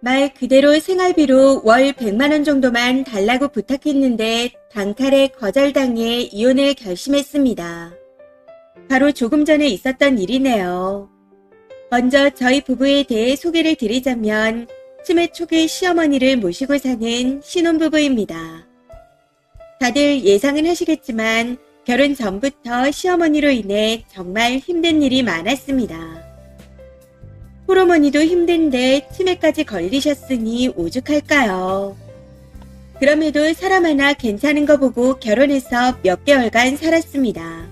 말 그대로 생활비로 월 100만 원 정도만 달라고 부탁했는데 단칼에 거절당해 이혼을 결심했습니다. 바로 조금 전에 있었던 일이네요. 먼저 저희 부부에 대해 소개를 드리자면 치매 초기 시어머니를 모시고 사는 신혼부부입니다. 다들 예상은 하시겠지만 결혼 전부터 시어머니로 인해 정말 힘든 일이 많았습니다. 호르몬이도 힘든데 치매까지 걸리셨으니 오죽할까요? 그럼에도 사람 하나 괜찮은 거 보고 결혼해서 몇 개월간 살았습니다.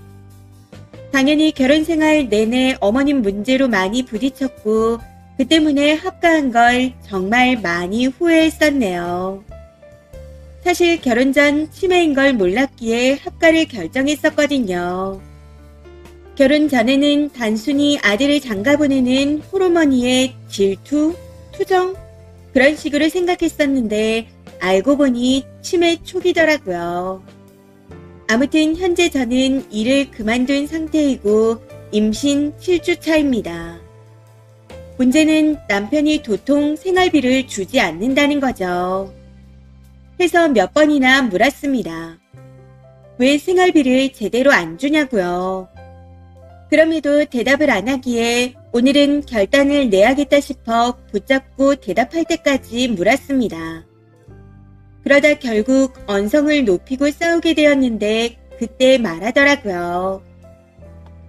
당연히 결혼 생활 내내 어머님 문제로 많이 부딪혔고 그 때문에 합가한 걸 정말 많이 후회했었네요. 사실 결혼 전 치매인 걸 몰랐기에 합가를 결정했었거든요. 결혼 전에는 단순히 아들을 장가 보내는 호르몬이의 질투, 투정 그런 식으로 생각했었는데 알고 보니 치매 초기더라고요. 아무튼 현재 저는 일을 그만둔 상태이고 임신 7주 차입니다. 문제는 남편이 도통 생활비를 주지 않는다는 거죠. 해서 몇 번이나 물었습니다. 왜 생활비를 제대로 안 주냐고요. 그럼에도 대답을 안 하기에 오늘은 결단을 내야겠다 싶어 붙잡고 대답할 때까지 물었습니다. 그러다 결국 언성을 높이고 싸우게 되었는데 그때 말하더라고요.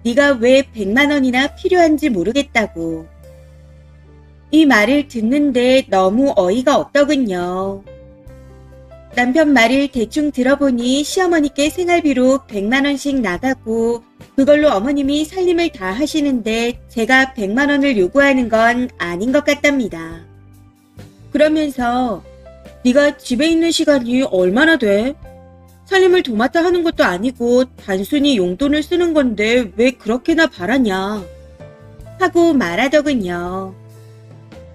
네가 왜 100만 원이나 필요한지 모르겠다고. 이 말을 듣는데 너무 어이가 없더군요. 남편 말을 대충 들어보니 시어머니께 생활비로 100만 원씩 나가고 그걸로 어머님이 살림을 다 하시는데 제가 100만 원을 요구하는 건 아닌 것 같답니다. 그러면서 네가 집에 있는 시간이 얼마나 돼? 살림을 도맡아 하는 것도 아니고 단순히 용돈을 쓰는 건데 왜 그렇게나 바라냐? 하고 말하더군요.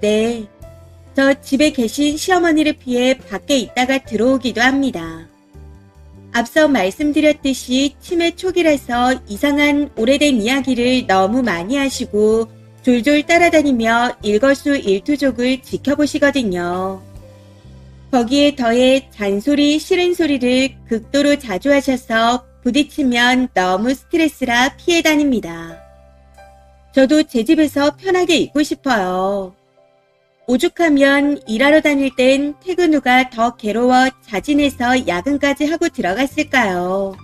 네, 저 집에 계신 시어머니를 피해 밖에 있다가 들어오기도 합니다. 앞서 말씀드렸듯이 치매 초기라서 이상한 오래된 이야기를 너무 많이 하시고 졸졸 따라다니며 일거수일투족을 지켜보시거든요. 거기에 더해 잔소리, 싫은 소리를 극도로 자주 하셔서 부딪히면 너무 스트레스라 피해 다닙니다. 저도 제 집에서 편하게 있고 싶어요. 오죽하면 일하러 다닐 땐 퇴근 후가 더 괴로워 자진해서 야근까지 하고 들어갔을까요?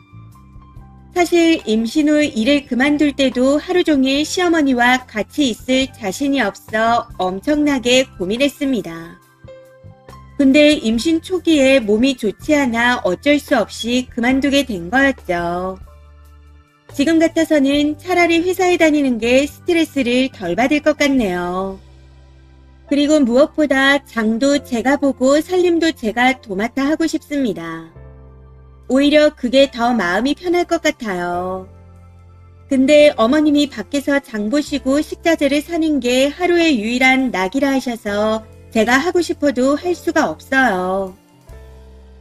사실 임신 후 일을 그만둘 때도 하루 종일 시어머니와 같이 있을 자신이 없어 엄청나게 고민했습니다. 근데 임신 초기에 몸이 좋지 않아 어쩔 수 없이 그만두게 된 거였죠. 지금 같아서는 차라리 회사에 다니는 게 스트레스를 덜 받을 것 같네요. 그리고 무엇보다 장도 제가 보고 살림도 제가 도맡아 하고 싶습니다. 오히려 그게 더 마음이 편할 것 같아요. 근데 어머님이 밖에서 장 보시고 식자재를 사는 게 하루의 유일한 낙이라 하셔서 제가 하고 싶어도 할 수가 없어요.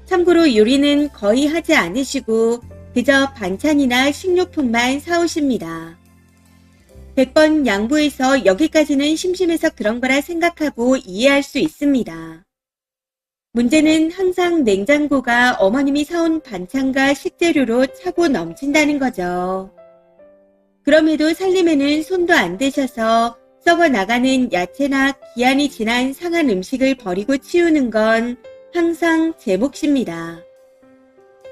참고로 요리는 거의 하지 않으시고 그저 반찬이나 식료품만 사오십니다. 100번 양보해서 여기까지는 심심해서 그런 거라 생각하고 이해할 수 있습니다. 문제는 항상 냉장고가 어머님이 사온 반찬과 식재료로 차고 넘친다는 거죠. 그럼에도 살림에는 손도 안 대셔서 썩어 나가는 야채나 기한이 지난 상한 음식을 버리고 치우는 건 항상 제 몫입니다.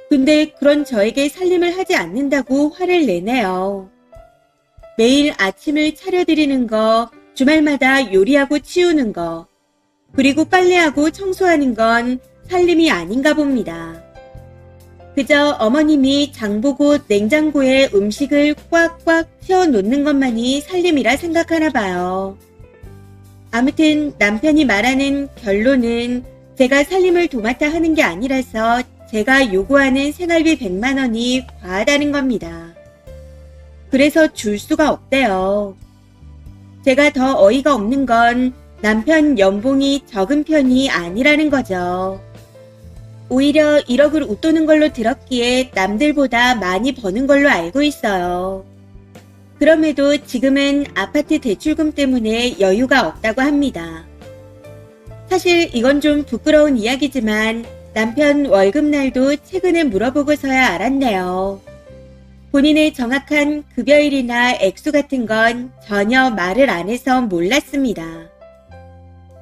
근데 그런 저에게 살림을 하지 않는다고 화를 내네요. 매일 아침을 차려드리는 거, 주말마다 요리하고 치우는 거, 그리고 빨래하고 청소하는 건 살림이 아닌가 봅니다. 그저 어머님이 장보고 냉장고에 음식을 꽉꽉 채워놓는 것만이 살림이라 생각하나 봐요. 아무튼 남편이 말하는 결론은 제가 살림을 도맡아 하는 게 아니라서 제가 요구하는 생활비 100만 원이 과하다는 겁니다. 그래서 줄 수가 없대요. 제가 더 어이가 없는 건 남편 연봉이 적은 편이 아니라는 거죠. 오히려 1억을 웃도는 걸로 들었기에 남들보다 많이 버는 걸로 알고 있어요. 그럼에도 지금은 아파트 대출금 때문에 여유가 없다고 합니다. 사실 이건 좀 부끄러운 이야기지만 남편 월급날도 최근에 물어보고서야 알았네요. 본인의 정확한 급여일이나 액수 같은 건 전혀 말을 안 해서 몰랐습니다.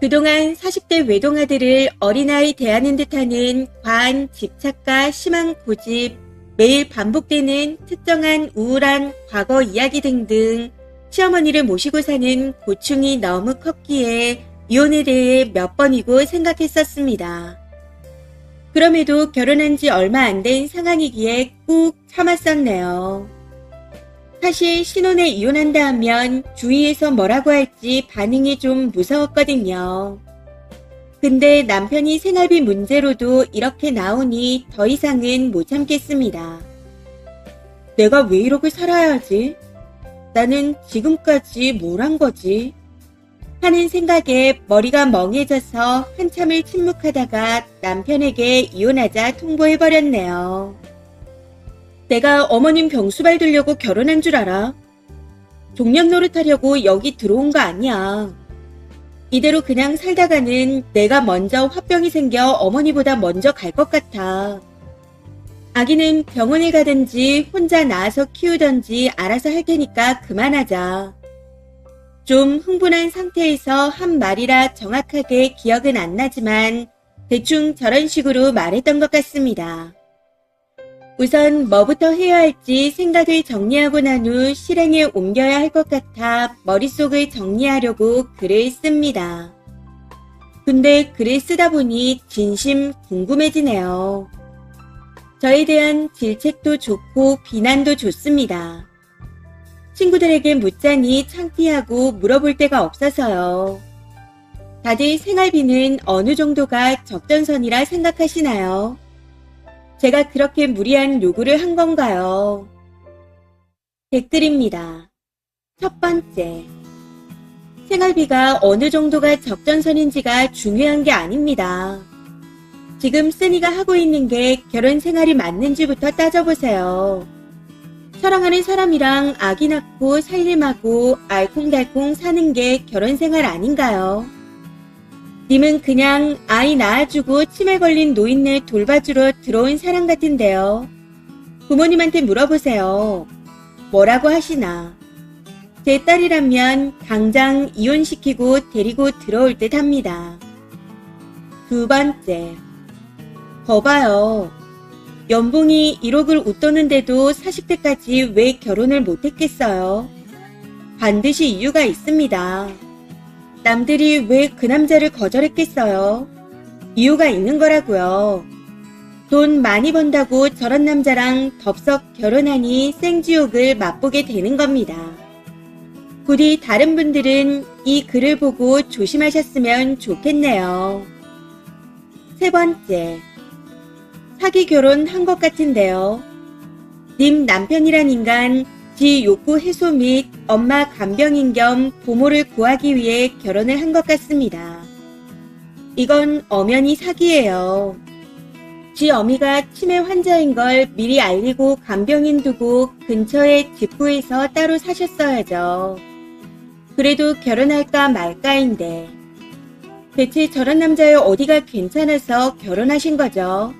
그동안 40대 외동아들을 어린아이 대하는 듯하는 과한 집착과 심한 고집, 매일 반복되는 특정한 우울한 과거 이야기 등등 시어머니를 모시고 사는 고충이 너무 컸기에 이혼에 대해 몇 번이고 생각했었습니다. 그럼에도 결혼한 지 얼마 안 된 상황이기에 꾹 참았었네요. 사실 신혼에 이혼한다 하면 주위에서 뭐라고 할지 반응이 좀 무서웠거든요. 근데 남편이 생활비 문제로도 이렇게 나오니 더 이상은 못 참겠습니다. 내가 왜 이렇게 살아야 하지? 나는 지금까지 뭘 한 거지? 하는 생각에 머리가 멍해져서 한참을 침묵하다가 남편에게 이혼하자 통보해버렸네요. 내가 어머님 병수 받으려고 결혼한 줄 알아? 종년 노릇하려고 여기 들어온 거 아니야. 이대로 그냥 살다가는 내가 먼저 화병이 생겨 어머니보다 먼저 갈 것 같아. 아기는 병원에 가든지 혼자 낳아서 키우든지 알아서 할 테니까 그만하자. 좀 흥분한 상태에서 한 말이라 정확하게 기억은 안 나지만 대충 저런 식으로 말했던 것 같습니다. 우선 뭐부터 해야 할지 생각을 정리하고 난 후 실행에 옮겨야 할 것 같아 머릿속을 정리하려고 글을 씁니다. 근데 글을 쓰다 보니 진심 궁금해지네요. 저에 대한 질책도 좋고 비난도 좋습니다. 친구들에게 묻자니 창피하고 물어볼 데가 없어서요. 다들 생활비는 어느 정도가 적정선이라 생각하시나요? 제가 그렇게 무리한 요구를 한 건가요? 댓글입니다. 첫 번째, 생활비가 어느 정도가 적정선인지가 중요한 게 아닙니다. 지금 쓰니가 하고 있는 게 결혼 생활이 맞는지부터 따져보세요. 사랑하는 사람이랑 아기 낳고 살림하고 알콩달콩 사는 게 결혼 생활 아닌가요? 님은 그냥 아이 낳아주고 치매 걸린 노인네 돌봐주러 들어온 사람 같은데요. 부모님한테 물어보세요. 뭐라고 하시나? 제 딸이라면 당장 이혼시키고 데리고 들어올 듯 합니다. 두 번째, 거봐요. 연봉이 1억을 웃도는데도 40대까지 왜 결혼을 못했겠어요? 반드시 이유가 있습니다. 남들이 왜 그 남자를 거절했겠어요? 이유가 있는 거라고요. 돈 많이 번다고 저런 남자랑 덥석 결혼하니 생지옥을 맛보게 되는 겁니다. 부디 다른 분들은 이 글을 보고 조심하셨으면 좋겠네요. 세 번째, 사기 결혼한 것 같은데요. 님 남편이란 인간 지 욕구 해소 및 엄마 간병인 겸 부모를 구하기 위해 결혼을 한 것 같습니다. 이건 엄연히 사기예요. 지 어미가 치매 환자인 걸 미리 알리고 간병인 두고 근처에 집 구해서 따로 사셨어야죠. 그래도 결혼할까 말까인데 대체 저런 남자의 어디가 괜찮아서 결혼하신 거죠?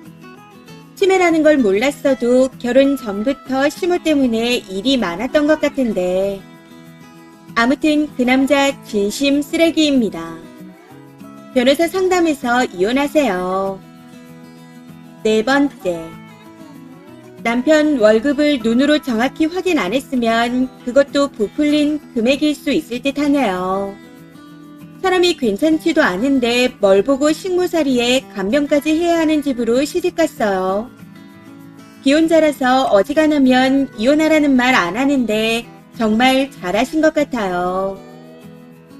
치매라는 걸 몰랐어도 결혼 전부터 시모 때문에 일이 많았던 것 같은데 아무튼 그 남자 진심 쓰레기입니다. 변호사 상담해서 이혼하세요. 네 번째, 남편 월급을 눈으로 정확히 확인 안 했으면 그것도 부풀린 금액일 수 있을 듯 하네요. 사람이 괜찮지도 않은데 뭘 보고 식모살이에 간병까지 해야 하는 집으로 시집갔어요. 기혼자라서 어지간하면 이혼하라는 말 안 하는데 정말 잘하신 것 같아요.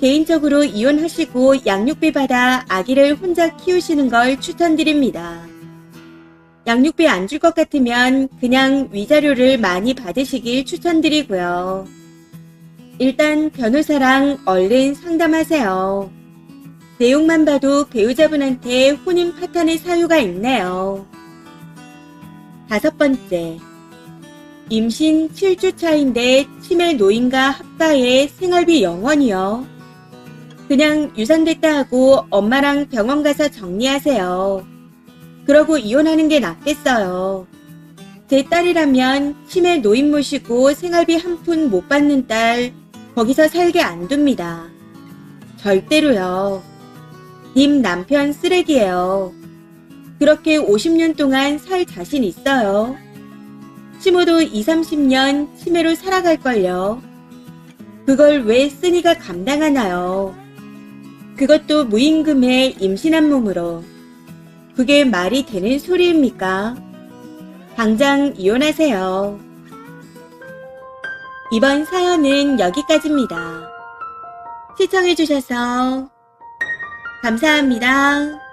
개인적으로 이혼하시고 양육비 받아 아기를 혼자 키우시는 걸 추천드립니다. 양육비 안 줄 것 같으면 그냥 위자료를 많이 받으시길 추천드리고요. 일단 변호사랑 얼른 상담하세요. 내용만 봐도 배우자분한테 혼인 파탄의 사유가 있네요. 다섯 번째, 임신 7주 차인데 치매 노인과 합가해 생활비 0원이요. 그냥 유산됐다 하고 엄마랑 병원 가서 정리하세요. 그러고 이혼하는 게 낫겠어요. 제 딸이라면 치매 노인 모시고 생활비 한 푼 못 받는 딸 거기서 살게 안 둡니다. 절대로요. 님 남편 쓰레기예요. 그렇게 50년 동안 살 자신 있어요. 시모도 20, 30년 치매로 살아갈걸요. 그걸 왜 쓰니가 감당하나요? 그것도 무임금에 임신한 몸으로. 그게 말이 되는 소리입니까? 당장 이혼하세요. 이번 사연은 여기까지입니다. 시청해주셔서 감사합니다.